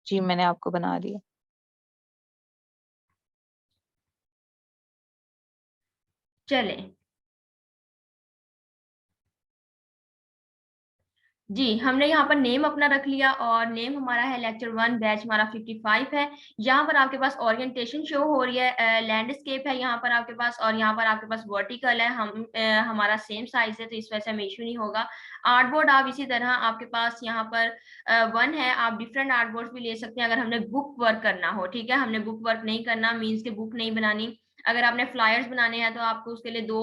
जी मैंने आपको बना दिया। चलें जी, हमने यहाँ पर नेम अपना रख लिया और नेम हमारा है लेक्चर 1, बैच हमारा 55 है। यहाँ पर आपके पास ओरिएंटेशन शो हो रही है, लैंडस्केप है यहाँ पर आपके पास, और यहाँ पर आपके पास वर्टिकल है। हमारा सेम साइज है तो इस वजह से हमें इशू नहीं होगा। आर्टबोर्ड आप इसी तरह आपके पास यहाँ पर 1 है, आप डिफरेंट आर्टबोर्ड भी ले सकते हैं अगर हमने बुक वर्क करना हो। ठीक है, हमने बुक वर्क नहीं करना मीन्स के बुक नहीं बनानी। अगर आपने फ्लायर्स बनाने हैं तो आपको उसके लिए 2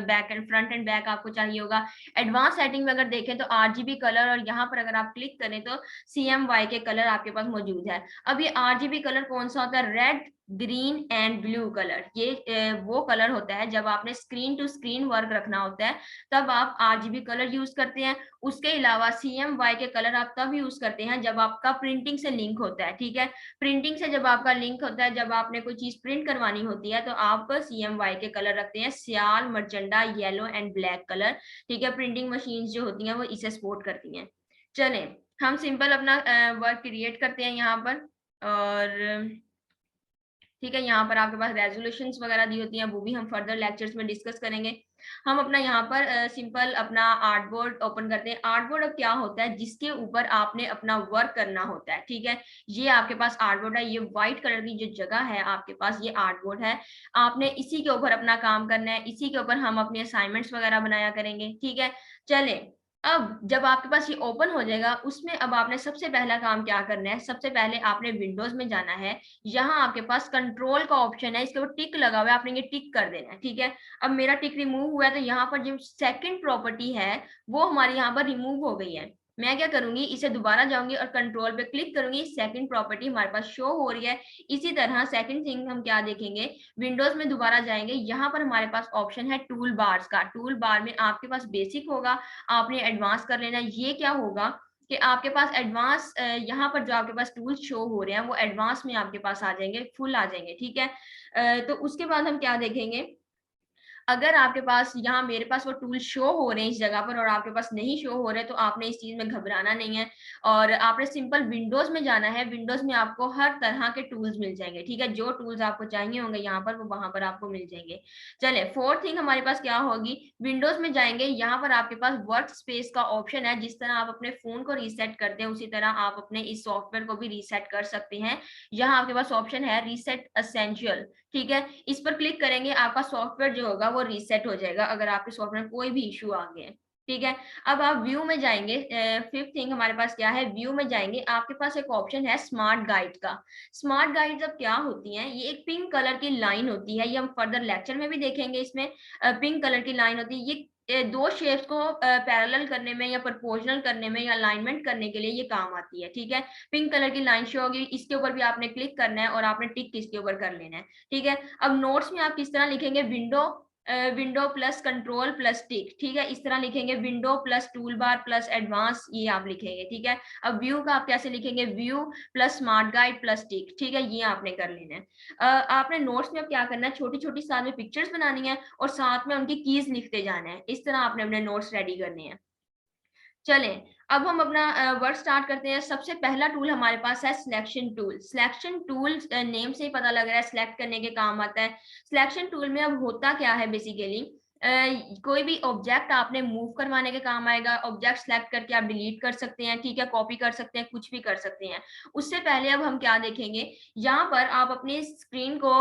back and front end back आपको चाहिए होगा। एडवांस सेटिंग में अगर देखें तो आरजीबी कलर, और यहाँ पर अगर आप क्लिक करें तो CMY के कलर आपके पास मौजूद है। अब ये आरजीबी कलर कौन सा होता है? Red, green and blue colour. ये वो कलर होता है जब आपने स्क्रीन टू स्क्रीन वर्क रखना होता है तब आप आरजीबी कलर यूज करते हैं। उसके अलावा CMY के कलर आप तब यूज करते हैं जब आपका प्रिंटिंग से लिंक होता है। ठीक है, प्रिंटिंग से जब आपका लिंक होता है, जब आपने कोई चीज प्रिंट करवानी होती है तो आप CMY के कलर रखते हैं, सियाल, मरचंडा, येलो एंड ब्लैक कलर। ठीक है, प्रिंटिंग मशीन जो होती हैं वो इसे सपोर्ट करती हैं। चलें हम सिंपल अपना वर्क क्रिएट करते हैं यहाँ पर। और ठीक है, यहाँ पर आपके पास रेजोल्यूशंस वगैरह दी होती हैं, वो भी हम फर्दर लेक्चर्स में डिस्कस करेंगे। हम अपना यहाँ पर सिंपल अपना आर्टबोर्ड ओपन करते हैं। आर्टबोर्ड अब क्या होता है? जिसके ऊपर आपने अपना वर्क करना होता है। ठीक है, ये आपके पास आर्टबोर्ड है। ये व्हाइट कलर की जो जगह है आपके पास, ये आर्टबोर्ड है। आपने इसी के ऊपर अपना काम करना है, इसी के ऊपर हम अपने असाइनमेंट्स वगैरह बनाया करेंगे। ठीक है, चले अब जब आपके पास ये ओपन हो जाएगा, उसमें अब आपने सबसे पहला काम क्या करना है? सबसे पहले आपने विंडोज में जाना है। यहाँ आपके पास कंट्रोल का ऑप्शन है, इसके ऊपर टिक लगा हुआ है, आपने ये टिक कर देना है। ठीक है, अब मेरा टिक रिमूव हुआ है तो यहाँ पर जो सेकंड प्रॉपर्टी है वो हमारी यहाँ पर रिमूव हो गई है। मैं क्या करूंगी, इसे दोबारा जाऊंगी और कंट्रोल पे क्लिक करूंगी, सेकंड प्रॉपर्टी हमारे पास शो हो रही है। इसी तरह सेकंड थिंग हम क्या देखेंगे, विंडोज में दोबारा जाएंगे, यहाँ पर हमारे पास ऑप्शन है टूल बार्स का। टूल बार में आपके पास बेसिक होगा, आपने एडवांस कर लेना। ये क्या होगा कि आपके पास एडवांस, यहाँ पर जो आपके पास टूल शो हो रहे हैं वो एडवांस में आपके पास आ जाएंगे, फुल आ जाएंगे। ठीक है, तो उसके बाद हम क्या देखेंगे, अगर आपके पास यहाँ मेरे पास वो टूल शो हो रहे हैं इस जगह पर और आपके पास नहीं शो हो रहे तो आपने इस चीज में घबराना नहीं है, और आपने सिंपल विंडोज में जाना है। विंडोज में आपको हर तरह के टूल्स मिल जाएंगे। ठीक है, जो टूल्स आपको चाहिए होंगे यहाँ पर वो वहां पर आपको मिल जाएंगे। चले फोर्थ थिंग हमारे पास क्या होगी, विंडोज में जाएंगे, यहाँ पर आपके पास वर्क स्पेस का ऑप्शन है। जिस तरह आप अपने फोन को रीसेट करते हैं उसी तरह आप अपने इस सॉफ्टवेयर को भी रीसेट कर सकते हैं। यहाँ आपके पास ऑप्शन है रीसेट एसेंशियल। ठीक है, इस पर क्लिक करेंगे, आपका सॉफ्टवेयर जो होगा वो रीसेट हो जाएगा अगर आपके सॉफ्टवेयर में कोई भी इशू आ गया है। ठीक है, अब आप व्यू में जाएंगे। फिफ्थ थिंग हमारे पास क्या है, व्यू में जाएंगे, आपके पास एक ऑप्शन है स्मार्ट गाइड का। स्मार्ट गाइड्स अब क्या होती हैं, ये एक पिंक कलर की लाइन होती है, ये हम फर्दर लेक्चर में भी देखेंगे। इसमें पिंक कलर की लाइन होती है, ये दो शेप्स को पैरेलल करने में या प्रोपोर्शनल करने में या अलाइनमेंट करने के लिए ये काम आती है। ठीक है, पिंक कलर की लाइन शो होगी, इसके ऊपर भी आपने क्लिक करना है और आपने टिक किसके ऊपर कर लेना है। ठीक है, अब नोट्स में आप किस तरह लिखेंगे, window plus control plus tick. ठीक है, इस तरह लिखेंगे, window plus tool bar plus advance, ये आप लिखेंगे। ठीक है, अब व्यू का आप कैसे लिखेंगे, view plus smart guide plus tick. ठीक है, ये आपने कर लेना है। आपने नोट्स में अब क्या करना है, छोटी छोटी साथ में पिक्चर्स बनानी है और साथ में उनकी कीज लिखते जाना है। इस तरह आपने अपने नोट्स रेडी करने हैं। चलें अब हम अपना वर्क स्टार्ट करते हैं। सबसे पहला टूल हमारे पास है selection tool. Selection tool name से ही पता लग रहा है सिलेक्ट करने के काम आता है। सिलेक्शन टूल में अब होता क्या है, बेसिकली कोई भी ऑब्जेक्ट आपने मूव करवाने के काम आएगा। ऑब्जेक्ट सेलेक्ट करके आप डिलीट कर सकते हैं। ठीक है, कॉपी कर सकते हैं, कुछ भी कर सकते हैं। उससे पहले अब हम क्या देखेंगे, यहाँ पर आप अपनी स्क्रीन को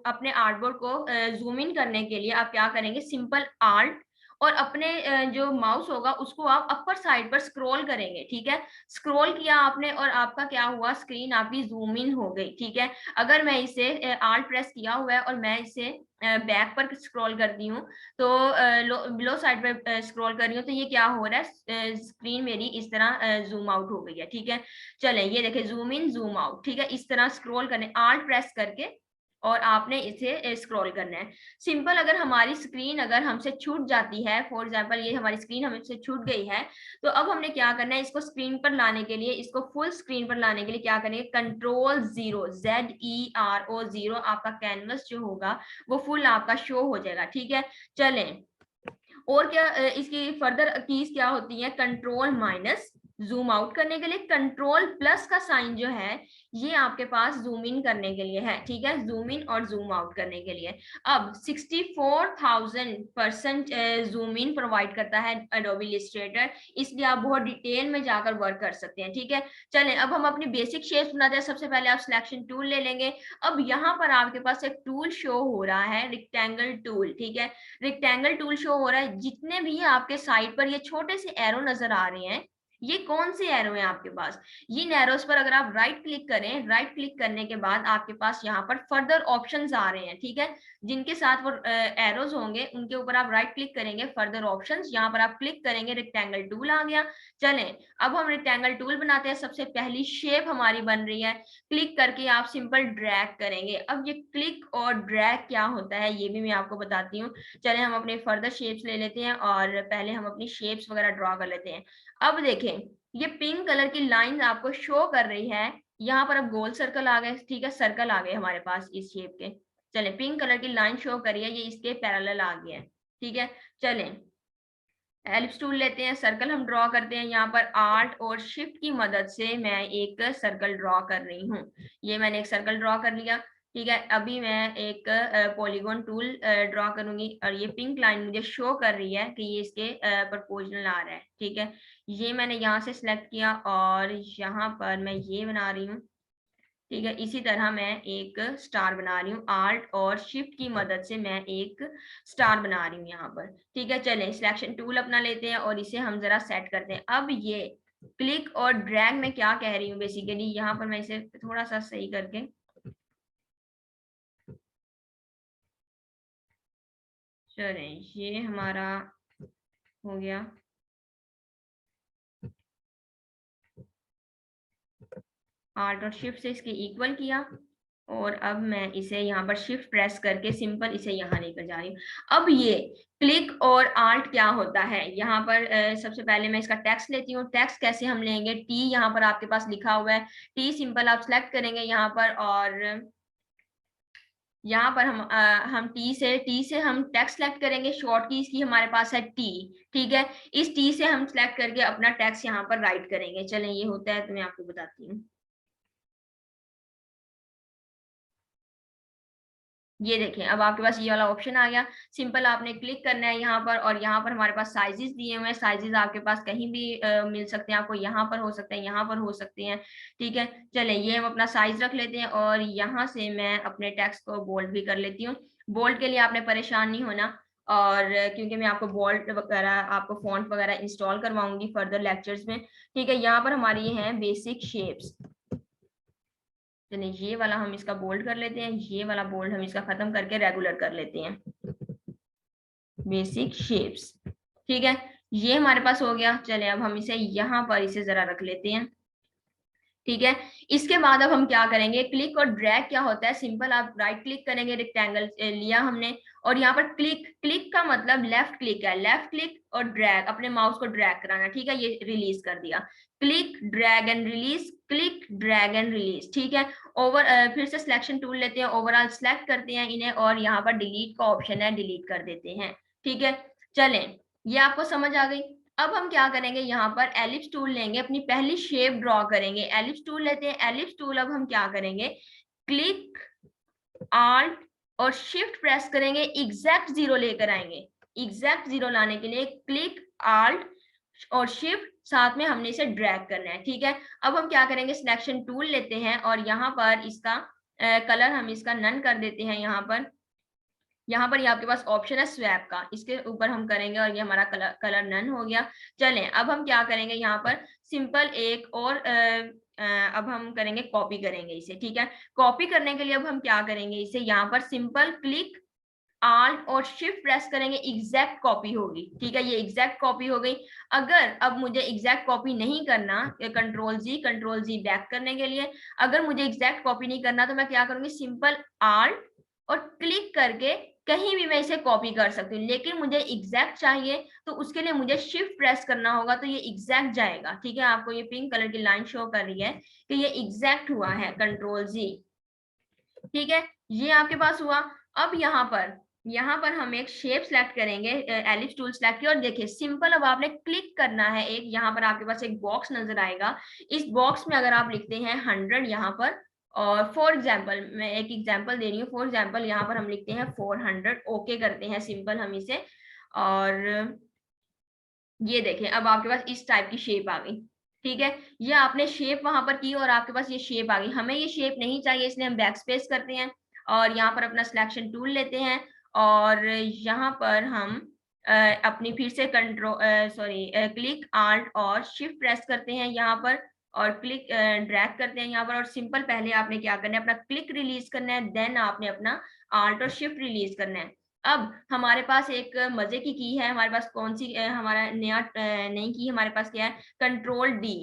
अपने आर्टबोर्ड को जूम इन करने के लिए आप क्या करेंगे, सिंपल आल्ट और अपने जो माउस होगा उसको आप अपर साइड पर स्क्रॉल करेंगे। ठीक है, स्क्रॉल किया आपने और आपका क्या हुआ, स्क्रीन आपकी जूम इन हो गई। ठीक है, अगर मैं इसे आल्ट प्रेस किया हुआ है और मैं इसे बैक पर स्क्रॉल करती हूँ तो लो साइड पर स्क्रॉल कर रही हूँ तो ये क्या हो रहा है, स्क्रीन मेरी इस तरह जूम आउट हो गई है। ठीक है, चलें ये देखें, जूम इन जूम आउट। ठीक है, इस तरह स्क्रॉल करने, आल्ट प्रेस करके और आपने इसे स्क्रॉल करना है। सिंपल, अगर हमारी स्क्रीन अगर हमसे छूट जाती है, फॉर एग्जांपल ये हमारी स्क्रीन हमसे छूट गई है, तो अब हमने क्या करना है, इसको स्क्रीन पर लाने के लिए, इसको फुल स्क्रीन पर लाने के लिए क्या करेंगे, कंट्रोल जीरो, ZERO 0, आपका कैनवस जो होगा वो फुल आपका शो हो जाएगा। ठीक है, चलें और क्या इसकी फर्दर कीज क्या होती है, कंट्रोल माइनस जूम आउट करने के लिए, कंट्रोल प्लस का साइन जो है ये आपके पास जूम इन करने के लिए है, ठीक है, जूम इन और जूम आउट करने के लिए। अब 64,000% जूम इन प्रोवाइड करता है एडोबी इलस्ट्रेटर, इसलिए आप बहुत डिटेल में जाकर वर्क कर सकते हैं, ठीक है। चलें अब हम अपनी बेसिक शेप्स बनाते हैं। सबसे पहले आप सिलेक्शन टूल ले लेंगे। अब यहाँ पर आपके पास एक टूल शो हो रहा है, रेक्टेंगल टूल, ठीक है, रेक्टेंगल टूल शो हो रहा है। जितने भी आपके साइड पर ये छोटे से एरो नजर आ रहे हैं, ये कौन से एरो हैं आपके पास, ये एरोस पर अगर आप राइट क्लिक करें, राइट क्लिक करने के बाद आपके पास यहाँ पर फर्दर ऑप्शंस आ रहे हैं, ठीक है, जिनके साथ वो एरोस होंगे उनके ऊपर आप राइट क्लिक करेंगे, फर्दर ऑप्शंस, यहाँ पर आप क्लिक करेंगे, रेक्टेंगल टूल आ गया। चलें अब हम रेक्टेंगल टूल बनाते हैं। सबसे पहली शेप हमारी बन रही है, क्लिक करके आप सिंपल ड्रैग करेंगे। अब ये क्लिक और ड्रैग क्या होता है ये भी मैं आपको बताती हूँ। चलें हम अपने फर्दर शेप्स ले लेते हैं और पहले हम अपनी शेप्स वगैरह ड्रॉ कर लेते हैं। अब देखें ये पिंक कलर की लाइन आपको शो कर रही है, यहाँ पर अब गोल सर्कल आ गए, ठीक है, सर्कल आ गए हमारे पास इस शेप के। चले पिंक कलर की लाइन शो करिए, ये इसके पैरेलल आ गया है, ठीक है। चलें एलिप्स टूल लेते हैं, सर्कल हम ड्रॉ करते हैं। यहाँ पर आर्ट और शिफ्ट की मदद से मैं एक सर्कल ड्रॉ कर रही हूँ। ये मैंने एक सर्कल ड्रॉ कर लिया, ठीक है। अभी मैं एक पॉलीगॉन टूल ड्रॉ करूंगी और ये पिंक लाइन मुझे शो कर रही है कि ये इसके प्रोपोर्शनल आ रहा है, ठीक है। ये मैंने यहाँ से सिलेक्ट किया और यहाँ पर मैं ये बना रही हूँ, ठीक है। इसी तरह मैं एक स्टार बना रही हूँ, आल्ट और शिफ्ट की मदद से मैं एक स्टार बना रही हूँ यहाँ पर, ठीक है। चलें सिलेक्शन टूल अपना लेते हैं और इसे हम जरा सेट करते हैं। अब ये क्लिक और ड्रैग में क्या कह रही हूँ बेसिकली, यहाँ पर मैं इसे थोड़ा सा सही करके, चलें ये हमारा हो गया। आल्ट और शिफ्ट से इसके इक्वल किया और अब मैं इसे यहाँ पर शिफ्ट प्रेस करके सिंपल इसे यहाँ लेकर जा रही हूँ। अब ये क्लिक और आल्ट क्या होता है, यहाँ पर सबसे पहले मैं इसका टेक्स्ट लेती हूँ। टेक्स्ट कैसे हम लेंगे, टी यहाँ पर आपके पास लिखा हुआ है, टी सिंपल आप सिलेक्ट करेंगे यहाँ पर और यहाँ पर हम टी से हम टेक्स्ट सेलेक्ट करेंगे। शॉर्ट की इसकी हमारे पास है टी, ठीक है। इस टी से हम सेलेक्ट करके अपना टेक्स्ट यहाँ पर राइट करेंगे। चलें ये होता है तो मैं आपको बताती हूँ। ये देखें अब आपके पास ये वाला ऑप्शन आ गया। सिंपल आपने क्लिक करना है यहाँ पर और यहाँ पर हमारे पास साइजेस दिए हुए हैं। साइजेस आपके पास कहीं भी मिल सकते हैं, आपको यहाँ पर हो सकते हैं, यहाँ पर हो सकते हैं, ठीक है। चलें ये हम अपना साइज रख लेते हैं और यहाँ से मैं अपने टेक्स्ट को बोल्ड भी कर लेती हूँ। बोल्ड के लिए आपने परेशान नहीं होना, और क्योंकि मैं आपको बोल्ड वगैरह, आपको फॉन्ट वगैरह इंस्टॉल करवाऊंगी फर्दर लेक्चर्स में, ठीक है। यहाँ पर हमारी ये हैं बेसिक शेप्स। चलिए ये वाला हम इसका बोल्ड कर लेते हैं, ये वाला बोल्ड हम इसका खत्म करके रेगुलर कर लेते हैं, बेसिक शेप्स, ठीक है। ये हमारे पास हो गया। चले अब हम इसे यहाँ पर इसे जरा रख लेते हैं, ठीक है। इसके बाद अब हम क्या करेंगे, क्लिक और ड्रैग क्या होता है, सिंपल आप राइट क्लिक करेंगे, रेक्टेंगल लिया हमने और यहाँ पर क्लिक, क्लिक का मतलब लेफ्ट क्लिक है, लेफ्ट क्लिक और ड्रैग, अपने माउस को ड्रैग कराना, ठीक है। ये रिलीज कर दिया, click drag and release, click drag and release, ठीक है। फिर से सिलेक्शन टूल लेते हैं, ओवरऑल सिलेक्ट करते हैं इन्हें और यहाँ पर डिलीट का ऑप्शन है, डिलीट कर देते हैं, ठीक है। चलें ये आपको समझ आ गई। अब हम क्या करेंगे, यहाँ पर एलिप्स टूल लेंगे, अपनी पहली शेप ड्रॉ करेंगे। एलिप्स टूल लेते हैं, एलिप्स टूल अब हम क्या करेंगे, क्लिक आल्ट और शिफ्ट प्रेस करेंगे, एग्जैक्ट जीरो लेकर आएंगे। एग्जैक्ट जीरो लाने के लिए क्लिक आल्ट और शिफ्ट, साथ में हमने इसे ड्रैग करना है, ठीक है। अब हम क्या करेंगे, सिलेक्शन टूल लेते हैं और यहाँ पर इसका कलर हम इसका नन कर देते हैं। यहाँ पर ये आपके पास ऑप्शन है स्वैप का, इसके ऊपर हम करेंगे और ये हमारा कलर नन हो गया। चलें अब हम क्या करेंगे, यहाँ पर सिंपल एक और अब हम करेंगे, कॉपी करेंगे इसे, ठीक है। कॉपी करने के लिए अब हम क्या करेंगे, इसे यहाँ पर सिंपल क्लिक आल्ट और शिफ्ट प्रेस करेंगे, एग्जैक्ट कॉपी होगी, ठीक है। ये एग्जैक्ट कॉपी हो गई। अगर अब मुझे एग्जैक्ट कॉपी नहीं करना, कंट्रोल जी बैक करने के लिए, अगर मुझे एग्जैक्ट कॉपी नहीं करना तो मैं क्या करूंगी, सिंपल आल्ट और क्लिक करके कहीं भी मैं इसे कॉपी कर सकती हूँ। लेकिन मुझे एग्जैक्ट चाहिए तो उसके लिए मुझे शिफ्ट प्रेस करना होगा, तो ये एग्जैक्ट जाएगा, ठीक है। आपको ये पिंक कलर की लाइन शो कर रही है कि ये एग्जैक्ट हुआ है, कंट्रोल जी, ठीक है। ये आपके पास हुआ। अब यहाँ पर यहाँ पर हम एक शेप सेलेक्ट करेंगे, एलिप्स टूल सेलेक्ट किया और देखिए सिंपल, अब आपने क्लिक करना है, एक यहाँ पर आपके पास एक बॉक्स नजर आएगा। इस बॉक्स में अगर आप लिखते हैं 100 यहाँ पर, और फॉर एग्जाम्पल मैं एक एग्जाम्पल दे रही हूँ, फॉर एग्जाम्पल यहाँ पर हम लिखते हैं 400, ओके करते हैं सिंपल हम इसे, और ये देखें अब आपके पास इस टाइप की शेप आ गई। ठीक है, ये आपने शेप वहां पर की और आपके पास ये शेप आ गई। हमें ये शेप नहीं चाहिए, इसलिए हम बैक स्पेस करते हैं और यहाँ पर अपना सिलेक्शन टूल लेते हैं और यहाँ पर हम अपनी फिर से कंट्रोल क्लिक आल्ट और शिफ्ट प्रेस करते हैं यहाँ पर, और क्लिक ड्रैग करते हैं यहाँ पर, और सिंपल पहले आपने क्या करना है, अपना क्लिक रिलीज करना है, देन आपने अपना आल्ट और शिफ्ट रिलीज करना है। अब हमारे पास एक मजे की है, हमारे पास कौन सी हमारा नई की हमारे पास क्या है, कंट्रोल डी।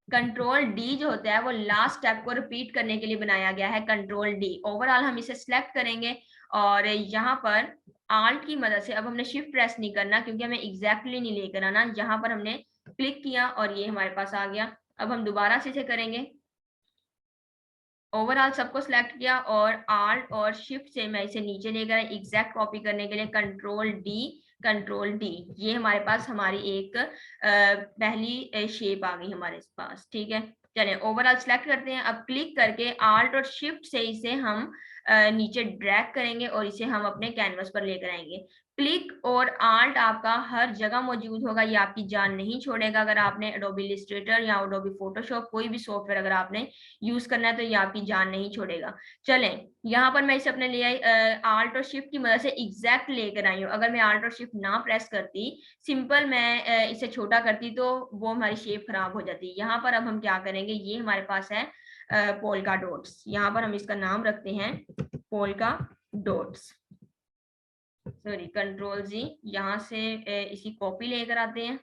कंट्रोल डी जो होता है वो लास्ट स्टेप को रिपीट करने के लिए बनाया गया है, कंट्रोल डी। ओवरऑल हम इसे सिलेक्ट करेंगे और यहाँ पर आल्ट की मदद से, अब हमने शिफ्ट प्रेस नहीं करना क्योंकि हमें एग्जैक्टली नहीं लेकर आना, यहाँ पर हमने क्लिक किया और ये हमारे पास आ गया। अब हम दोबारा से इसे करेंगे, ओवरऑल सबको सिलेक्ट किया और आल्ट और शिफ्ट से मैं इसे नीचे लेकर आई एग्जैक्ट कॉपी करने के लिए, कंट्रोल डी, कंट्रोल डी। ये हमारे पास हमारी एक पहली शेप आ गई हमारे पास। ठीक है, चलें ओवरऑल सिलेक्ट करते हैं। अब क्लिक करके आल्ट और शिफ्ट से इसे हम नीचे ड्रैग करेंगे और इसे हम अपने कैनवस पर लेकर आएंगे। क्लिक और आल्ट आपका हर जगह मौजूद होगा, ये आपकी जान नहीं छोड़ेगा। अगर आपने एडोबी इलस्ट्रेटर या एडोबी फोटोशॉप कोई भी सॉफ्टवेयर अगर आपने यूज करना है तो ये आपकी जान नहीं छोड़ेगा। चलें यहाँ पर मैं इसे अपने ले आई, आल्ट और शिफ्ट की मदद से एग्जैक्ट लेकर आई हूँ। अगर मैं आल्ट और शिफ्ट ना प्रेस करती, सिंपल मैं इसे छोटा करती तो वो हमारी शेप खराब हो जाती। यहाँ पर अब हम क्या करेंगे, ये हमारे पास है पोल्का डॉट्स, यहाँ पर हम इसका नाम रखते हैं पोल्का डॉट्स, सॉरी कंट्रोल जी। यहाँ से इसकी कॉपी लेकर आते हैं,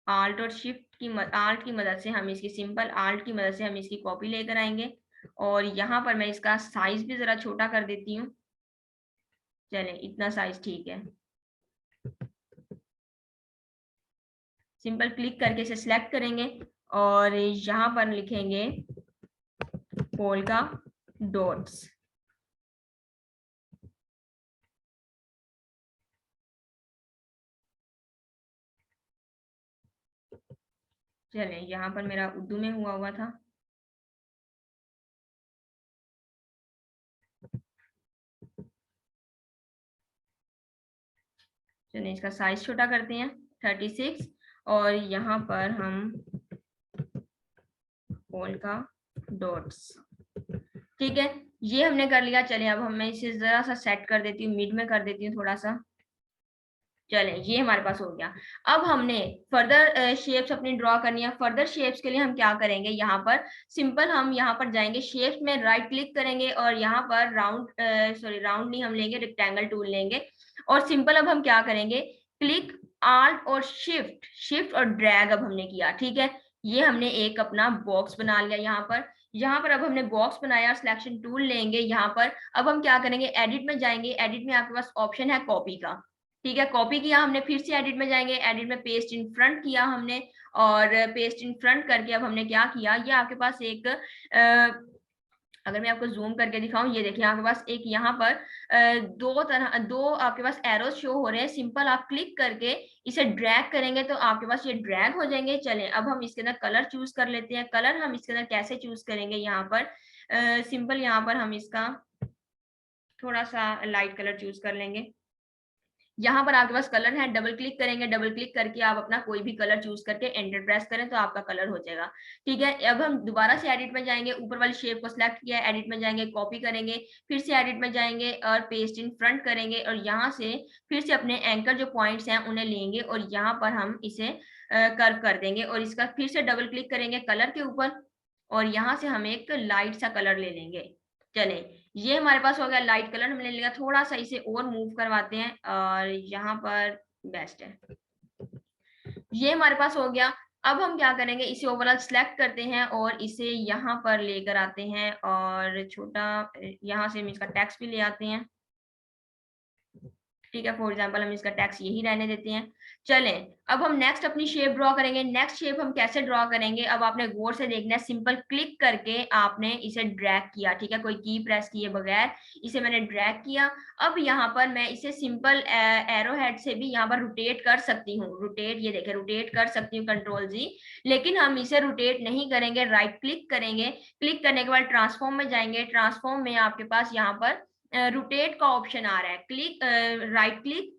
आल्ट और शिफ्ट की आल्ट की मदद से हम इसकी सिंपल आल्ट की मदद से हम इसकी कॉपी लेकर आएंगे और यहाँ पर मैं इसका साइज भी जरा छोटा कर देती हूँ। चलें इतना साइज ठीक है। सिंपल क्लिक करके इसे सिलेक्ट करेंगे और यहाँ पर लिखेंगे पोल्का डॉट्स। चलें यहाँ पर मेरा उर्दू में हुआ था। चलिए इसका साइज छोटा करते हैं 36 और यहाँ पर हम पोल्का डॉट्स। ठीक है, ये हमने कर लिया। चलिए अब मैं इसे जरा सा सेट कर देती हूँ, मिड में कर देती हूँ थोड़ा सा। चलें ये हमारे पास हो गया। अब हमने फर्दर शेप्स अपनी ड्रॉ करनी है। फर्दर शेप्स के लिए हम क्या करेंगे, यहाँ पर सिंपल हम यहाँ पर जाएंगे, शेप्स में राइट क्लिक करेंगे और यहाँ पर राउंड नहीं, हम लेंगे रेक्टेंगल टूल लेंगे और सिंपल अब हम क्या करेंगे, क्लिक आल्ट और शिफ्ट और ड्रैग अब हमने किया। ठीक है, ये हमने एक अपना बॉक्स बना लिया। यहाँ पर अब हमने बॉक्स बनाया और सिलेक्शन टूल लेंगे। यहाँ पर अब हम क्या करेंगे, एडिट में जाएंगे, एडिट में आपके पास ऑप्शन है कॉपी का। ठीक है, कॉपी किया हमने, फिर से एडिट में जाएंगे, एडिट में पेस्ट इन फ्रंट किया हमने और पेस्ट इन फ्रंट करके अब हमने क्या किया, ये आपके पास एक अगर मैं आपको जूम करके दिखाऊं, ये देखिए आपके पास एक यहाँ पर दो आपके पास एरोज शो हो रहे हैं। सिंपल आप क्लिक करके इसे ड्रैग करेंगे तो आपके पास ये ड्रैग हो जाएंगे। चलें अब हम इसके अंदर कलर चूज कर लेते हैं। कलर हम इसके अंदर कैसे चूज करेंगे, यहाँ पर सिंपल यहाँ पर हम इसका थोड़ा सा लाइट कलर चूज कर लेंगे। यहाँ पर आपके पास कलर है, डबल क्लिक करेंगे, डबल क्लिक करके आप अपना कोई भी कलर चूज करके एंटर प्रेस करें तो आपका कलर हो जाएगा। ठीक है, अब हम दोबारा से एडिट में जाएंगे, ऊपर वाली शेप को सिलेक्ट किया, एडिट में जाएंगे, कॉपी करेंगे, फिर से एडिट में जाएंगे और पेस्ट इन फ्रंट करेंगे और यहाँ से फिर से अपने एंकर जो पॉइंट्स हैं उन्हें लेंगे और यहाँ पर हम इसे कर्व कर देंगे और इसका फिर से डबल क्लिक करेंगे कलर के ऊपर और यहाँ से हम एक लाइट सा कलर ले लेंगे। चले ये हमारे पास हो गया लाइट कलर, हमने लिया। थोड़ा सा इसे और मूव करवाते हैं और यहाँ पर बेस्ट है, ये हमारे पास हो गया। अब हम क्या करेंगे, इसे ओवरऑल सिलेक्ट करते हैं और इसे यहाँ पर लेकर आते हैं और छोटा यहाँ से हम इसका टेक्स्ट भी ले आते हैं। ठीक है, फॉर एग्जांपल हम इसका टेक्स्ट यही रहने देते हैं। चलें, अब हम नेक्स्ट अपनी शेप ड्रॉ करेंगे। नेक्स्ट शेप हम कैसे ड्रॉ करेंगे, अब आपने गौर से देखना है। सिंपल क्लिक करके आपने इसे ड्रैग किया, ठीक है, कोई की प्रेस किए बगैर इसे मैंने ड्रैग किया। अब यहाँ पर मैं इसे सिंपल एरो हेड से भी यहाँ पर रोटेट कर सकती हूँ। रोटेट, ये देखें, रोटेट कर सकती हूँ, कंट्रोल जी। लेकिन हम इसे रोटेट नहीं करेंगे, राइट क्लिक करेंगे। क्लिक करने के बाद ट्रांसफॉर्म में जाएंगे। ट्रांसफॉर्म में आपके पास यहाँ पर रोटेट का ऑप्शन आ रहा है। क्लिक, राइट क्लिक,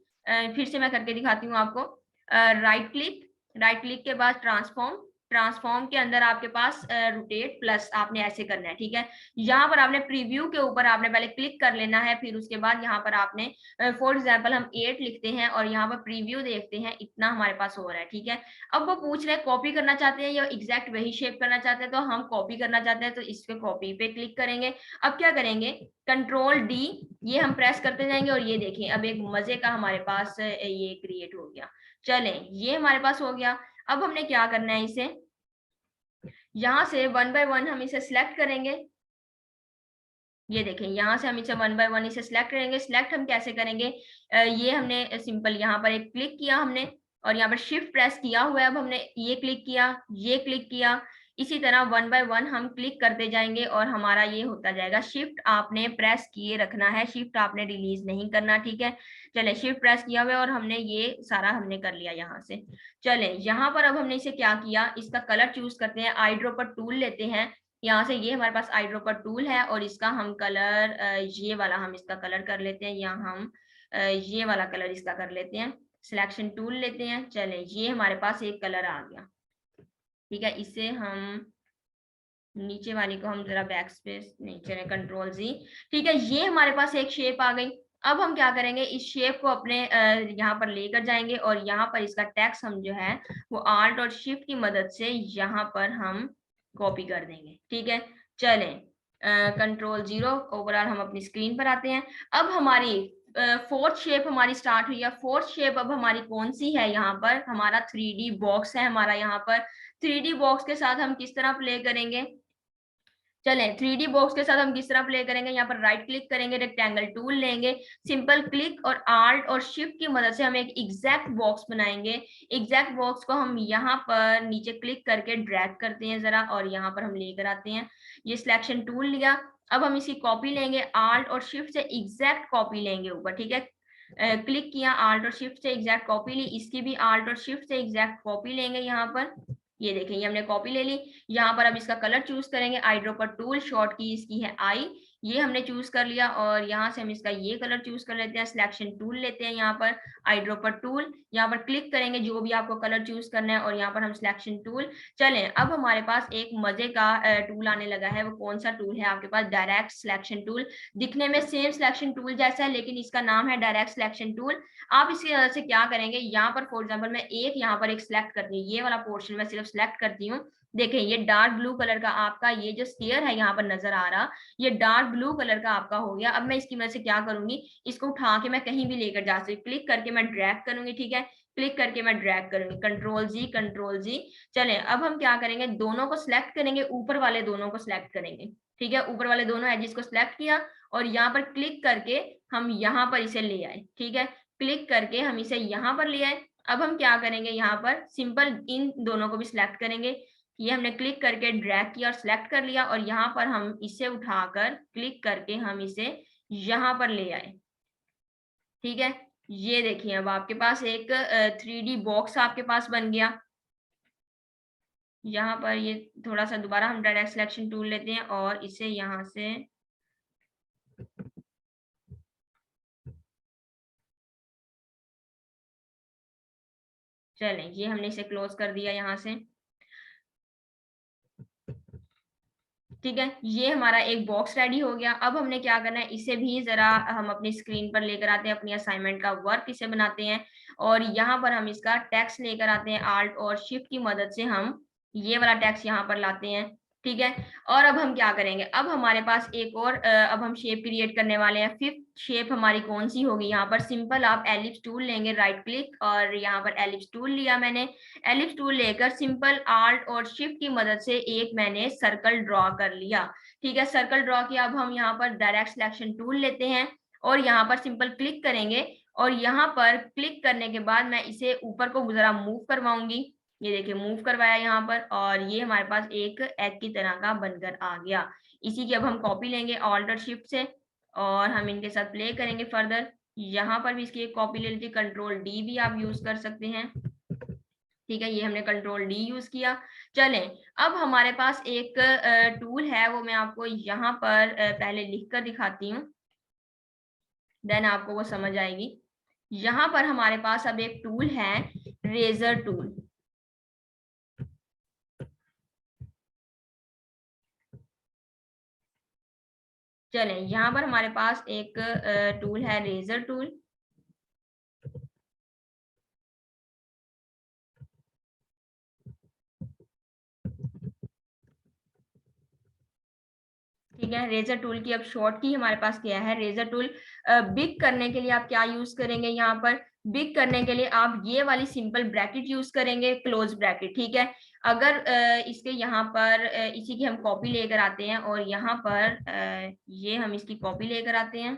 फिर से मैं करके दिखाती हूँ आपको। राइट क्लिक के बाद ट्रांसफॉर्म, ट्रांसफॉर्म के अंदर आपके पास रोटेट प्लस आपने ऐसे करना है, ठीक है। यहाँ पर आपने प्रीव्यू के ऊपर आपने पहले क्लिक कर लेना है, फिर उसके बाद यहाँ पर आपने फॉर एग्जांपल हम 8 लिखते हैं और यहाँ पर प्रीव्यू देखते हैं, इतना हमारे पास हो रहा है, ठीक है। अब वो पूछ रहे हैं कॉपी करना चाहते हैं या एग्जैक्ट वही शेप करना चाहते हैं, तो हम कॉपी करना चाहते हैं तो इसके कॉपी पे क्लिक करेंगे। अब क्या करेंगे, कंट्रोल डी ये हम प्रेस करते जाएंगे और ये देखें अब एक मजे का हमारे पास ये क्रिएट हो गया। चलें, ये हमारे पास हो गया। अब हमने क्या करना है, इसे यहाँ से 1 बाय 1 हम इसे सिलेक्ट करेंगे। ये देखें, यहाँ से हम इसे 1 बाय 1 इसे सिलेक्ट करेंगे। सिलेक्ट हम कैसे करेंगे, ये हमने सिंपल यहाँ पर एक क्लिक किया हमने और यहाँ पर शिफ्ट प्रेस किया हुआ है। अब हमने ये क्लिक किया, ये क्लिक किया, इसी तरह 1 बाय 1 हम क्लिक करते जाएंगे और हमारा ये होता जाएगा। शिफ्ट आपने प्रेस किए रखना है, शिफ्ट आपने रिलीज नहीं करना, ठीक है। चले, शिफ्ट प्रेस किया हुआ है और हमने ये सारा हमने कर लिया यहाँ से। चले, यहाँ पर अब हमने इसे क्या किया, इसका कलर चूज करते हैं। आई ड्रॉपर टूल लेते हैं यहाँ से, ये हमारे पास आई ड्रॉपर टूल है और इसका हम कलर ये वाला हम इसका कलर कर लेते हैं, या हम ये वाला कलर इसका कर लेते हैं। सिलेक्शन टूल लेते हैं। चले, ये हमारे पास एक कलर आ गया, ठीक है। इसे हम नीचे वाली को हम जरा बैक स्पेस नहीं, चले कंट्रोल जी, ठीक है। ये हमारे पास एक शेप आ गई। अब हम क्या करेंगे, इस शेप को अपने यहाँ पर लेकर जाएंगे और यहाँ पर इसका टेक्स्ट हम जो है वो आल्ट और शिफ्ट की मदद से यहाँ पर हम कॉपी कर देंगे, ठीक है। चलें, कंट्रोल 0, ओवरऑल हम अपनी स्क्रीन पर आते हैं। अब हमारी फोर्थ शेप हमारी स्टार्ट हुई है। फोर्थ शेप अब हमारी कौन सी है, यहाँ पर हमारा 3D बॉक्स है। हमारा यहाँ पर 3D बॉक्स के साथ हम किस तरह प्ले करेंगे, चलें, 3D बॉक्स के साथ हम किस तरह प्ले करेंगे, यहाँ पर राइट क्लिक करेंगे, रेक्टेंगल टूल लेंगे, सिंपल क्लिक और आल्ट और शिफ्ट की मदद से हम एक एग्जैक्ट बॉक्स बनाएंगे। एग्जैक्ट बॉक्स को हम यहाँ पर नीचे क्लिक करके ड्रैग करते हैं जरा और यहाँ पर हम लेकर आते हैं। ये सिलेक्शन टूल लिया। अब हम इसकी कॉपी लेंगे, आल्ट और शिफ्ट से एग्जैक्ट कॉपी लेंगे ऊपर, ठीक है। क्लिक किया, आल्ट और शिफ्ट से एग्जैक्ट कॉपी ली, इसकी भी आल्ट और शिफ्ट से एग्जैक्ट कॉपी लेंगे यहाँ पर। ये देखें, ये हमने कॉपी ले ली। यहाँ पर अब इसका कलर चूज करेंगे, आई ड्रॉपर टूल, शॉर्ट की इसकी है आई, ये हमने चूज कर लिया और यहाँ से हम इसका ये कलर चूज कर लेते हैं। सिलेक्शन टूल लेते हैं, यहाँ पर आई ड्रॉपर टूल, यहाँ पर क्लिक करेंगे जो भी आपको कलर चूज करना है और यहाँ पर हम सिलेक्शन टूल। चलें, अब हमारे पास एक मजे का टूल आने लगा है। वो कौन सा टूल है आपके पास, डायरेक्ट सिलेक्शन टूल। दिखने में सेम सिलेक्शन टूल जैसा है लेकिन इसका नाम है डायरेक्ट सिलेक्शन टूल। आप इसकी वजह से क्या करेंगे, यहाँ पर फॉर एग्जाम्पल मैं यहाँ पर एक सिलेक्ट करती हूँ, ये वाला पोर्शन मैं सिर्फ सिलेक्ट करती हूँ। देखें, ये डार्क ब्लू कलर का आपका ये जो स्फीयर है यहाँ पर नजर आ रहा, ये डार्क ब्लू कलर का आपका हो गया। अब मैं इसकी वजह से क्या करूंगी, इसको उठा के मैं कहीं भी लेकर जा सकती, क्लिक करके मैं ड्रैग करूंगी, ठीक है। क्लिक करके मैं ड्रैग करूंगी, कंट्रोल जी, कंट्रोल जी। चलें, अब हम क्या करेंगे, दोनों को सिलेक्ट करेंगे, ऊपर वाले दोनों को सिलेक्ट करेंगे, ठीक है। ऊपर वाले दोनों एजेस को सिलेक्ट किया और यहाँ पर क्लिक करके हम यहाँ पर इसे ले आए, ठीक है। क्लिक करके हम इसे यहाँ पर ले आए। अब हम क्या करेंगे, यहाँ पर सिंपल इन दोनों को भी सिलेक्ट करेंगे। ये हमने क्लिक करके ड्रैग किया और सिलेक्ट कर लिया और यहाँ पर हम इसे उठाकर क्लिक करके हम इसे यहाँ पर ले आए, ठीक है। ये देखिए, अब आपके पास एक 3D बॉक्स आपके पास बन गया। यहाँ पर ये थोड़ा सा दोबारा हम डायरेक्ट सिलेक्शन टूल लेते हैं और इसे यहाँ से चलें, ये हमने इसे क्लोज कर दिया यहाँ से, ठीक है। ये हमारा एक बॉक्स रेडी हो गया। अब हमने क्या करना है, इसे भी जरा हम अपनी स्क्रीन पर लेकर आते हैं, अपनी असाइनमेंट का वर्क इसे बनाते हैं और यहाँ पर हम इसका टेक्स्ट लेकर आते हैं। आल्ट और शिफ्ट की मदद से हम ये वाला टेक्स्ट यहाँ पर लाते हैं, ठीक है। और अब हम क्या करेंगे, अब हमारे पास एक और अब हम शेप क्रिएट करने वाले हैं। फिफ्थ शेप हमारी कौन सी होगी, यहाँ पर सिंपल आप एलिप्स टूल लेंगे, राइट क्लिक और यहाँ पर एलिप्स टूल लिया मैंने। एलिप्स टूल लेकर सिंपल आल्ट और शिफ्ट की मदद से एक मैंने सर्कल ड्रॉ कर लिया, ठीक है। सर्कल ड्रॉ किया। अब हम यहाँ पर डायरेक्ट सिलेक्शन टूल लेते हैं और यहाँ पर सिंपल क्लिक करेंगे और यहाँ पर क्लिक करने के बाद मैं इसे ऊपर को जरा मूव करवाऊंगी। ये देखिए मूव करवाया यहाँ पर, और ये हमारे पास एक एग की तरह का बनकर आ गया। इसी की अब हम कॉपी लेंगे ऑल्टर शिफ्ट से, और हम इनके साथ प्ले करेंगे फर्दर। यहाँ पर भी इसकी एक कॉपी ले लीजिए, कंट्रोल डी भी आप यूज कर सकते हैं। ठीक है, ये हमने कंट्रोल डी यूज किया। चलें, अब हमारे पास एक टूल है, वो मैं आपको यहाँ पर पहले लिख कर दिखाती हूँ, देन आपको वो समझ आएगी। यहाँ पर हमारे पास अब एक टूल है, रेजर टूल। चलें, यहाँ पर हमारे पास एक टूल है, रेजर टूल। ठीक है, रेजर टूल की अब शॉर्ट की हमारे पास क्या है, रेजर टूल। बिग करने के लिए आप क्या यूज करेंगे, यहाँ पर बिग करने के लिए आप ये वाली सिंपल ब्रैकेट यूज करेंगे, क्लोज ब्रैकेट। ठीक है, अगर इसके यहाँ पर इसी की हम कॉपी लेकर आते हैं, और यहाँ पर ये हम इसकी कॉपी लेकर आते हैं,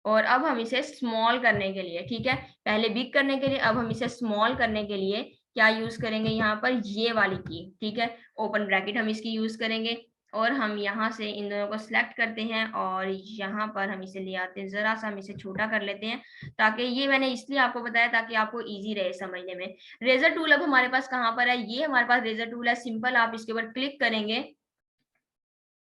और अब हम इसे स्मॉल करने के लिए, ठीक है, पहले बिग करने के लिए, अब हम इसे स्मॉल करने के लिए क्या यूज करेंगे, यहाँ पर ये वाली की, ठीक है, ओपन ब्रैकेट हम इसकी यूज करेंगे। और हम यहाँ से इन दोनों को सिलेक्ट करते हैं, और यहाँ पर हम इसे ले आते हैं, जरा सा हम इसे छोटा कर लेते हैं, ताकि ये मैंने इसलिए आपको बताया ताकि आपको इजी रहे समझने में। रेजर टूल अब हमारे पास कहाँ पर है, ये हमारे पास रेजर टूल है, सिंपल आप इसके ऊपर क्लिक करेंगे।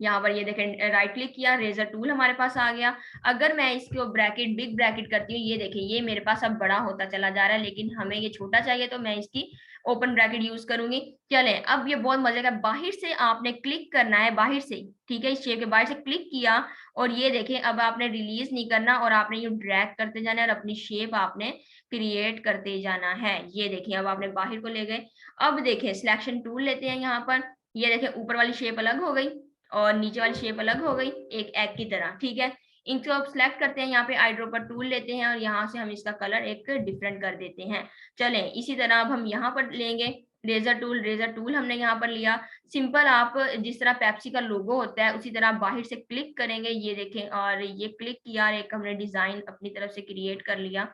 यहाँ पर ये देखें, राइट क्लिक किया, रेजर टूल हमारे पास आ गया। अगर मैं इसको ब्रैकेट, बिग ब्रैकेट करती हूँ, ये देखिए ये मेरे पास अब बड़ा होता चला जा रहा है, लेकिन हमें ये छोटा चाहिए, तो मैं इसकी ओपन ब्रैकेट यूज करूंगी। चलें, अब ये बहुत मजे का, बाहर से आपने क्लिक करना है, बाहर से, ठीक है, इस शेप के बाहर से क्लिक किया, और ये देखें अब आपने रिलीज नहीं करना, और आपने ये ड्रैग करते जाना है, और अपनी शेप आपने क्रिएट करते जाना है। ये देखिए अब आपने बाहर को ले गए। अब देखें, सिलेक्शन टूल लेते हैं यहाँ पर, ये देखें ऊपर वाली शेप अलग हो गई, और नीचे वाली शेप अलग हो गई, एक एग की तरह। ठीक है, इनको अब सिलेक्ट करते हैं, यहाँ पे आई ड्रॉपर टूल लेते हैं, और यहाँ से हम इसका कलर एक डिफरेंट कर देते हैं। चलें, इसी तरह अब हम यहाँ पर लेंगे रेजर टूल। रेजर टूल हमने यहाँ पर लिया, सिंपल आप जिस तरह पेप्सी का लोगो होता है उसी तरह बाहर से क्लिक करेंगे, ये देखें, और ये क्लिक किया, एक हमने डिजाइन अपनी तरफ से क्रिएट कर लिया।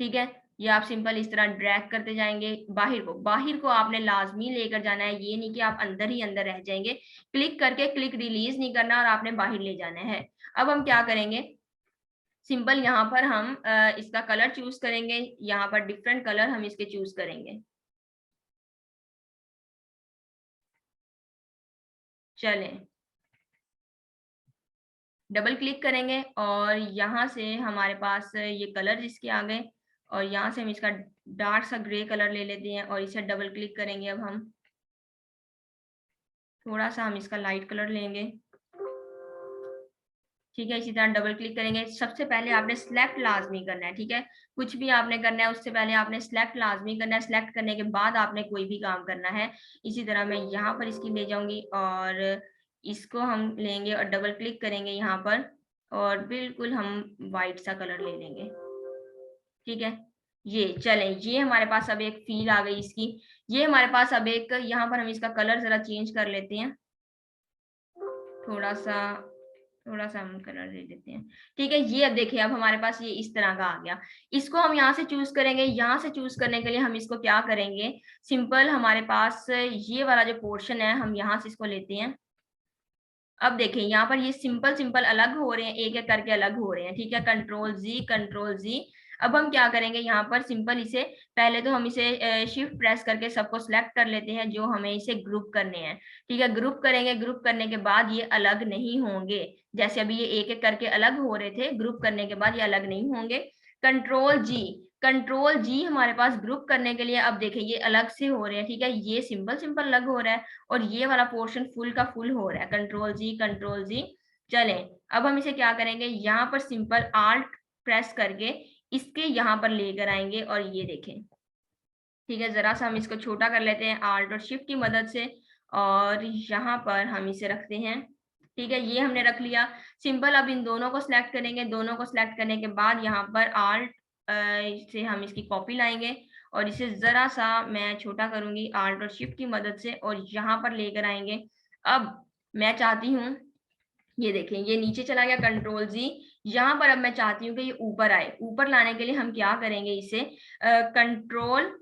ठीक है, ये आप सिंपल इस तरह ड्रैग करते जाएंगे, बाहर को आपने लाजमी लेकर जाना है, ये नहीं कि आप अंदर ही अंदर रह जाएंगे। क्लिक करके क्लिक रिलीज नहीं करना, और आपने बाहर ले जाना है। अब हम क्या करेंगे, सिंपल यहाँ पर हम इसका कलर चूज करेंगे, यहाँ पर डिफरेंट कलर हम इसके चूज करेंगे। चलें, डबल क्लिक करेंगे, और यहाँ से हमारे पास ये कलर जिसके आ गए, और यहाँ से हम इसका डार्क सा ग्रे कलर ले लेते हैं, और इसे डबल क्लिक करेंगे। अब हम थोड़ा सा हम इसका लाइट कलर लेंगे, ठीक है, इसी तरह डबल क्लिक करेंगे। सबसे पहले आपने सिलेक्ट लाजमी करना है, ठीक है, कुछ भी आपने करना है उससे पहले आपने सिलेक्ट लाजमी करना है, सिलेक्ट करने के बाद आपने कोई भी काम करना है। इसी तरह मैं यहाँ पर इसकी ले जाऊंगी, और इसको हम लेंगे और डबल क्लिक करेंगे यहाँ पर, और बिल्कुल हम वाइट सा कलर ले लेंगे। ठीक है, ये चलें, ये हमारे पास अब एक फील आ गई इसकी। ये हमारे पास अब एक, यहाँ पर हम इसका कलर जरा चेंज कर लेते हैं, थोड़ा सा हम कलर दे देते हैं। ठीक है, ये अब देखिए अब हमारे पास ये इस तरह का आ गया। इसको हम यहाँ से चूज करेंगे, यहाँ से चूज करने के लिए हम इसको क्या करेंगे, सिंपल हमारे पास ये वाला जो पोर्शन है हम यहाँ से इसको लेते हैं। अब देखें यहाँ पर ये सिंपल अलग हो रहे हैं, एक एक करके अलग हो रहे हैं। ठीक है, कंट्रोल जी, कंट्रोल जी। अब हम क्या करेंगे, यहाँ पर सिंपल इसे, पहले तो हम इसे शिफ्ट प्रेस करके सबको सिलेक्ट कर लेते हैं जो हमें इसे ग्रुप करने हैं। ठीक है, ग्रुप करेंगे, ग्रुप करने के बाद ये अलग नहीं होंगे, जैसे अभी ये एक एक करके अलग हो रहे थे, ग्रुप करने के बाद ये अलग नहीं होंगे। कंट्रोल जी, कंट्रोल जी हमारे पास ग्रुप करने के लिए, अब देखें ये अलग से हो रहे हैं। ठीक है, ये सिंपल अलग हो रहा है, और ये वाला पोर्शन फुल का फुल हो रहा है। कंट्रोल जी, कंट्रोल जी। चलें, अब हम इसे क्या करेंगे, यहाँ पर सिंपल आल्ट प्रेस करके इसके यहाँ पर लेकर आएंगे, और ये देखें। ठीक है, जरा सा हम इसको छोटा कर लेते हैं आल्ट और शिफ्ट की मदद से, और यहाँ पर हम इसे रखते हैं। ठीक है, ये हमने रख लिया। सिंपल अब इन दोनों को सिलेक्ट करेंगे, दोनों को सिलेक्ट करने के बाद यहाँ पर आल्ट से हम इसकी कॉपी लाएंगे, और इसे जरा सा मैं छोटा करूंगी आल्ट और शिफ्ट की मदद से, और यहाँ पर लेकर आएंगे। अब मैं चाहती हूँ, ये देखें ये नीचे चला गया, कंट्रोल जी, यहाँ पर अब मैं चाहती हूँ कि ये ऊपर आए। ऊपर लाने के लिए हम क्या करेंगे, इसे कंट्रोल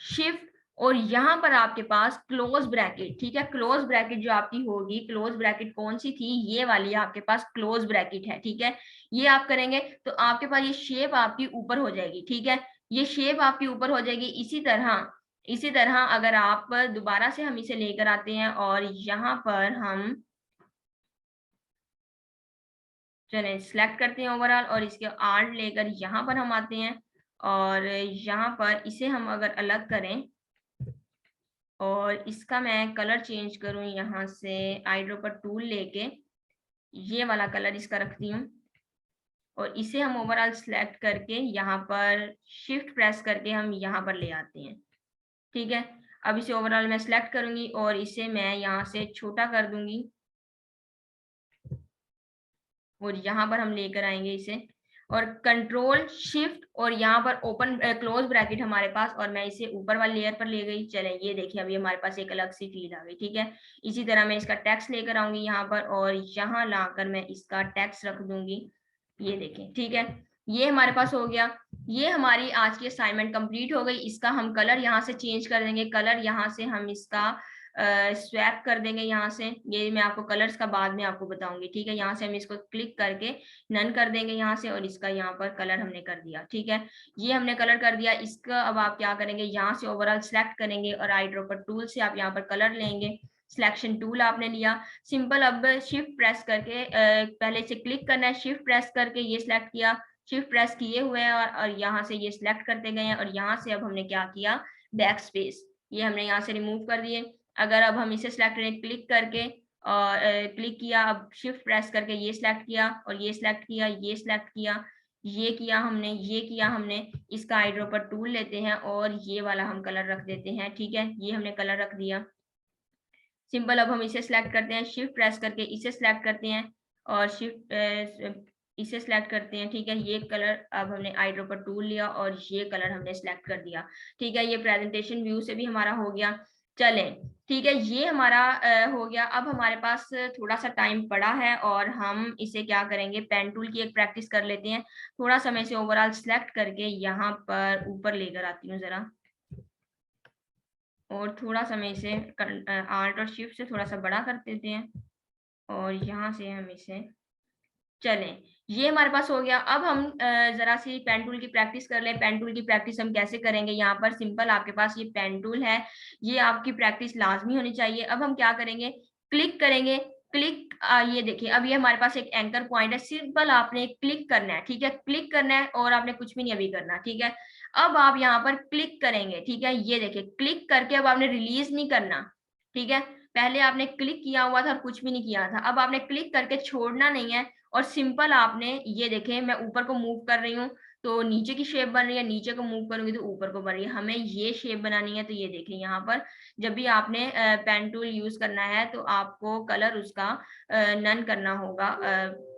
शिफ्ट और यहाँ पर आपके पास क्लोज ब्रैकेट, ठीक है, क्लोज ब्रैकेट जो आपकी होगी, क्लोज ब्रैकेट कौन सी थी, ये वाली आपके पास क्लोज ब्रैकेट है, ठीक है। ये आप करेंगे तो आपके पास ये शेप आपकी ऊपर हो जाएगी, ठीक है, ये शेप आपकी ऊपर हो जाएगी। इसी तरह अगर आप दोबारा से हम इसे लेकर आते हैं और यहाँ पर हम चलें सिलेक्ट करते हैं ओवरऑल और इसके आर्ट लेकर यहाँ पर हम आते हैं और यहाँ पर इसे हम अगर अलग करें और इसका मैं कलर चेंज करूं, यहाँ से आई ड्रॉपर टूल लेके ये वाला कलर इसका रखती हूँ और इसे हम ओवरऑल सिलेक्ट करके यहाँ पर शिफ्ट प्रेस करके हम यहाँ पर ले आते हैं, ठीक है। अब इसे ओवरऑल मैं सिलेक्ट करूंगी और इसे मैं यहाँ से छोटा कर दूंगी और यहाँ पर हम लेकर आएंगे इसे और कंट्रोल शिफ्ट और यहाँ पर ओपन क्लोज ब्रैकेट हमारे पास और मैं इसे ऊपर वाली लेयर पर ले गई। चले ये देखिए अभी हमारे पास एक अलग सी फील आ गई, ठीक है। इसी तरह मैं इसका टेक्स्ट लेकर आऊंगी यहाँ पर और यहाँ लाकर मैं इसका टेक्स्ट रख दूंगी, ये देखें, ठीक है। ये हमारे पास हो गया। ये हमारी आज की असाइनमेंट कंप्लीट हो गई। इसका हम कलर यहाँ से चेंज कर देंगे, कलर यहाँ से हम इसका स्वैप कर देंगे यहाँ से। ये मैं आपको कलर्स का बाद में आपको बताऊंगी, ठीक है। यहाँ से हम इसको क्लिक करके नन कर देंगे यहाँ से और इसका यहाँ पर कलर हमने कर दिया, ठीक है। ये हमने कलर कर दिया। इसका अब आप क्या करेंगे, यहाँ से ओवरऑल सिलेक्ट करेंगे और आई ड्रॉपर टूल से आप यहाँ पर कलर लेंगे। सिलेक्शन टूल आपने लिया, सिंपल अब शिफ्ट प्रेस करके पहले से क्लिक करना है, शिफ्ट प्रेस करके ये सिलेक्ट किया, शिफ्ट प्रेस किए हुए हैं और यहाँ से ये सिलेक्ट करते गए हैं और यहाँ से अब हमने क्या किया, बैक स्पेस ये हमने यहाँ से रिमूव कर दिए। अगर अब हम इसे सिलेक्ट करें क्लिक करके और क्लिक किया, अब शिफ्ट प्रेस करके ये सिलेक्ट किया और ये सिलेक्ट किया, ये सिलेक्ट किया, ये किया हमने, ये किया हमने। इसका आई ड्रॉपर टूल लेते हैं और ये वाला हम कलर रख देते हैं, ठीक है। ये हमने कलर रख दिया, सिंपल। अब हम इसे सिलेक्ट करते हैं, शिफ्ट प्रेस करके इसे सिलेक्ट करते हैं और शिफ्ट इसे सिलेक्ट करते हैं, ठीक है। ये कलर अब हमने आई ड्रॉपर टूल लिया और ये कलर हमने सिलेक्ट कर दिया, ठीक है। ये प्रेजेंटेशन व्यू से भी हमारा हो गया। चलें, ठीक है, ये हमारा हो गया। अब हमारे पास थोड़ा सा टाइम पड़ा है और हम इसे क्या करेंगे, पेन टूल की एक प्रैक्टिस कर लेते हैं। थोड़ा सा मैं इसे ओवरऑल सिलेक्ट करके यहाँ पर ऊपर लेकर आती हूँ जरा और थोड़ा सा मैं इसे आल्ट और शिफ्ट से थोड़ा सा बड़ा कर देते हैं और यहाँ से हम इसे चलें, ये हमारे पास हो गया। अब हम जरा सी पेन टूल की प्रैक्टिस कर लें। पेन टूल की प्रैक्टिस हम कैसे करेंगे, यहाँ पर सिंपल आपके पास ये पेन टूल है, ये आपकी प्रैक्टिस लाजमी होनी चाहिए। अब हम क्या करेंगे, क्लिक करेंगे, क्लिक ये देखिए अब ये हमारे पास एक एंकर पॉइंट है, सिंपल आपने क्लिक करना है, ठीक है। क्लिक करना है और आपने कुछ भी नहीं अभी करना, ठीक है। अब आप यहाँ पर क्लिक करेंगे, ठीक है, ये देखिए क्लिक करके अब आपने रिलीज नहीं करना, ठीक है। पहले आपने क्लिक किया हुआ था और कुछ भी नहीं किया था, अब आपने क्लिक करके छोड़ना नहीं है और सिंपल आपने ये देखें मैं ऊपर को मूव कर रही हूँ तो नीचे की शेप बन रही है, नीचे को मूव करूंगी तो ऊपर को बन रही है। हमें ये शेप बनानी है तो ये देखें यहाँ पर जब भी आपने पेन टूल यूज करना है तो आपको कलर उसका नन करना होगा,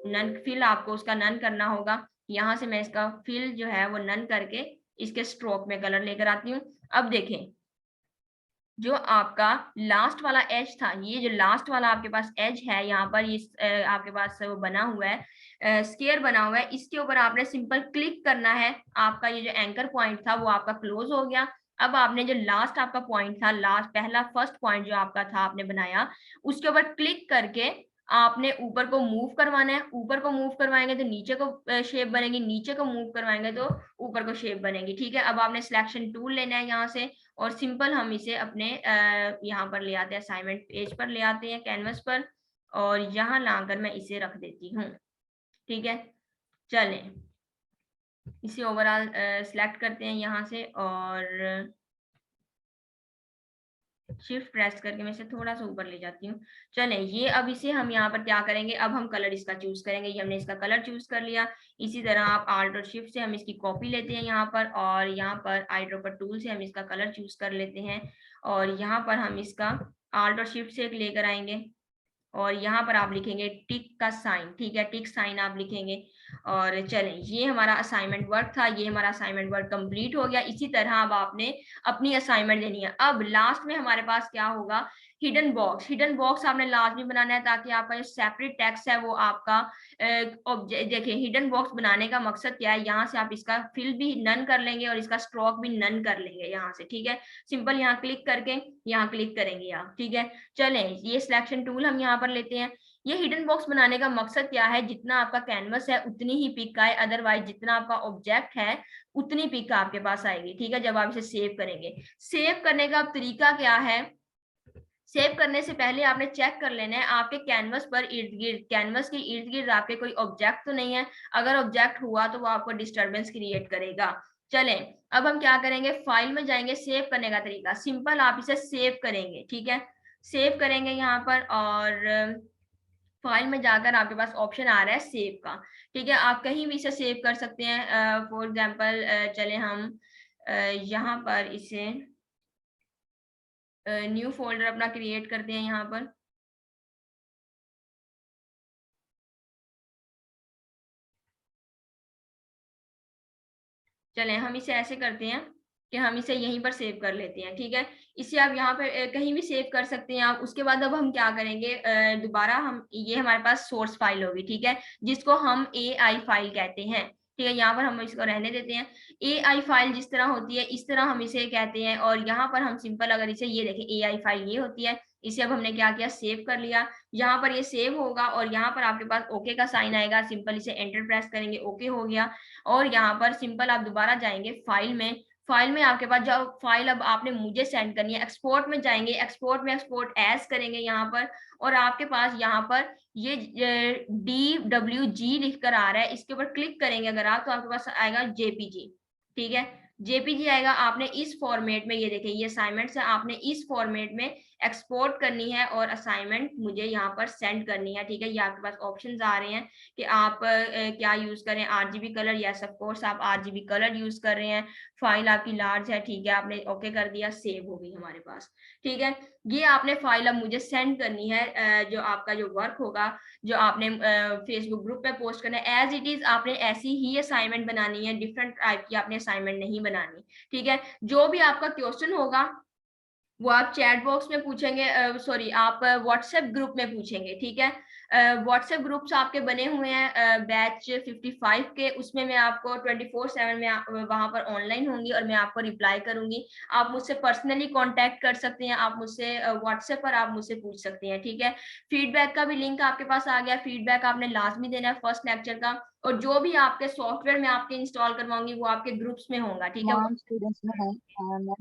नन फिल आपको उसका नन करना होगा। यहाँ से मैं इसका फिल जो है वो नन करके इसके स्ट्रोक में कलर लेकर आती हूँ। अब देखें जो आपका लास्ट वाला एज था, ये जो लास्ट वाला आपके पास एज है यहाँ पर ये आपके पास वो बना हुआ है स्केयर बना हुआ है, इसके ऊपर आपने सिंपल क्लिक करना है। आपका ये जो एंकर पॉइंट था वो आपका क्लोज हो गया। अब आपने जो लास्ट आपका पॉइंट था, लास्ट पहला फर्स्ट पॉइंट जो आपका था आपने बनाया, उसके ऊपर क्लिक करके आपने ऊपर को मूव करवाना है। ऊपर को मूव करवाएंगे तो नीचे को शेप बनेगी, नीचे को मूव करवाएंगे तो ऊपर को शेप बनेगी, ठीक है। अब आपने सिलेक्शन टूल लेना है यहाँ से और सिंपल हम इसे अपने यहाँ पर ले आते हैं, असाइनमेंट पेज पर ले आते हैं, कैनवस पर, और यहाँ लाकर मैं इसे रख देती हूँ, ठीक है। चलें इसे ओवरऑल सिलेक्ट करते हैं यहाँ से और शिफ्ट प्रेस करके मैं इसे थोड़ा सा ऊपर ले जाती हूँ। चलें ये अब इसे हम यहाँ पर क्या करेंगे, अब हम कलर इसका चूज करेंगे। ये हमने इसका कलर चूज कर लिया। इसी तरह आप आल्ट और शिफ्ट से हम इसकी कॉपी लेते हैं यहाँ पर और यहाँ पर आई ड्रॉपर टूल से हम इसका कलर चूज कर लेते हैं और यहाँ पर हम इसका आल्ट और शिफ्ट से एक लेकर आएंगे और यहाँ पर आप लिखेंगे टिक का साइन, ठीक है, टिक साइन आप लिखेंगे। और चलें, ये हमारा असाइनमेंट वर्क था, ये हमारा असाइनमेंट वर्क कंप्लीट हो गया। इसी तरह अब आपने अपनी असाइनमेंट देनी है। अब लास्ट में हमारे पास क्या होगा, हिडन बॉक्स। हिडन बॉक्स आपने लाजमी बनाना है ताकि आपका जो सेपरेट टेक्स्ट है वो आपका देखिए, हिडन बॉक्स बनाने का मकसद क्या है, यहाँ से आप इसका फिल भी नन कर लेंगे और इसका स्ट्रोक भी नन कर लेंगे यहाँ से, ठीक है। सिंपल यहाँ क्लिक करके यहाँ क्लिक करेंगे आप, ठीक है। चलें, ये सिलेक्शन टूल हम यहाँ पर लेते हैं। ये हिडन बॉक्स बनाने का मकसद क्या है, जितना आपका कैनवस है उतनी ही पिक आए, अदरवाइज जितना आपका ऑब्जेक्ट है उतनी पिक आपके पास आएगी, ठीक है, जब आप इसे सेव करेंगे। सेव करने का तरीका क्या है, सेव करने से पहले आपने चेक कर लेना है आपके कैनवस पर इर्द गिर्द, कैनवस के इर्द गिर्द आपके कोई ऑब्जेक्ट तो नहीं है। अगर ऑब्जेक्ट हुआ तो वो आपको डिस्टरबेंस क्रिएट करेगा। चलें, अब हम क्या करेंगे, फाइल में जाएंगे। सेव करने का तरीका सिंपल, आप इसे सेव करेंगे, ठीक है, सेव करेंगे यहाँ पर, और फाइल में जाकर आपके पास ऑप्शन आ रहा है सेव का, ठीक है। आप कहीं भी इसे सेव कर सकते हैं। फॉर एग्जांपल चले हम यहाँ पर इसे न्यू फोल्डर अपना क्रिएट करते हैं यहाँ पर। चलें, हम इसे ऐसे करते हैं कि हम इसे यहीं पर सेव कर लेते हैं, ठीक है। इसे आप यहाँ पर कहीं भी सेव कर सकते हैं आप। उसके बाद अब हम क्या करेंगे, दोबारा हम, ये हमारे पास सोर्स फाइल होगी, ठीक है, जिसको हम AI फाइल कहते हैं, ठीक है। यहाँ पर हम इसको रहने देते हैं। AI फाइल जिस तरह होती है इस तरह हम इसे कहते हैं, और यहाँ पर हम सिंपल अगर इसे, ये देखें AI फाइल ये होती है। इसे अब हमने क्या किया, सेव कर लिया। यहाँ पर ये सेव होगा और यहाँ पर आपके पास ओके का साइन आएगा, सिंपल इसे एंटर प्रेस करेंगे, ओके हो गया। और यहाँ पर सिंपल आप दोबारा जाएंगे फाइल में। फाइल में आपके पास जो फाइल अब आपने मुझे सेंड करनी है, एक्सपोर्ट में जाएंगे, एक्सपोर्ट में एक्सपोर्ट एज करेंगे यहाँ पर, और आपके पास यहाँ पर ये DWG लिख कर आ रहा है, इसके ऊपर क्लिक करेंगे अगर आप, तो आपके पास आएगा JPG, ठीक है। JPG आएगा। आपने इस फॉर्मेट में, ये देखिए ये असाइनमेंट्स है, आपने इस फॉर्मेट में एक्सपोर्ट करनी है और असाइनमेंट मुझे यहाँ पर सेंड करनी है, ठीक है। ये आपके पास ऑप्शंस आ रहे हैं कि आप क्या यूज करें, RGB colour, yes of course आप RGB कलर यूज कर रहे हैं। फाइल आपकी लार्ज है, ठीक है, आपने ओके कर दिया, सेव हो गई हमारे पास, ठीक है। ये आपने फाइल अब मुझे सेंड करनी है। जो आपका जो वर्क होगा, जो आपने फेसबुक ग्रुप पे पोस्ट करना है, एज इट इज आपने ऐसी ही असाइनमेंट बनानी है, डिफरेंट टाइप की आपने असाइनमेंट नहीं बनानी, ठीक है। जो भी आपका क्वेश्चन होगा वो आप चैट बॉक्स में पूछेंगे, सॉरी आप व्हाट्सएप ग्रुप में पूछेंगे, ठीक है। व्हाट्सएप ग्रुप्स आपके बने हुए हैं बैच 55 के, उसमें मैं आपको 24/7 में वहां पर ऑनलाइन होंगी और मैं आपको रिप्लाई करूंगी। आप मुझसे पर्सनली कांटेक्ट कर सकते हैं, आप मुझसे व्हाट्सएप पर आप मुझसे पूछ सकते हैं, ठीक है। फीडबैक का भी लिंक आपके पास आ गया। फीडबैक आपने लाजमी देना है फर्स्ट लेक्चर का, और जो भी आपके सॉफ्टवेयर में आपके इंस्टॉल करवाऊंगी वो आपके ग्रुप्स में होगा, ठीक है। तमाम स्टूडेंट्स में है मैम।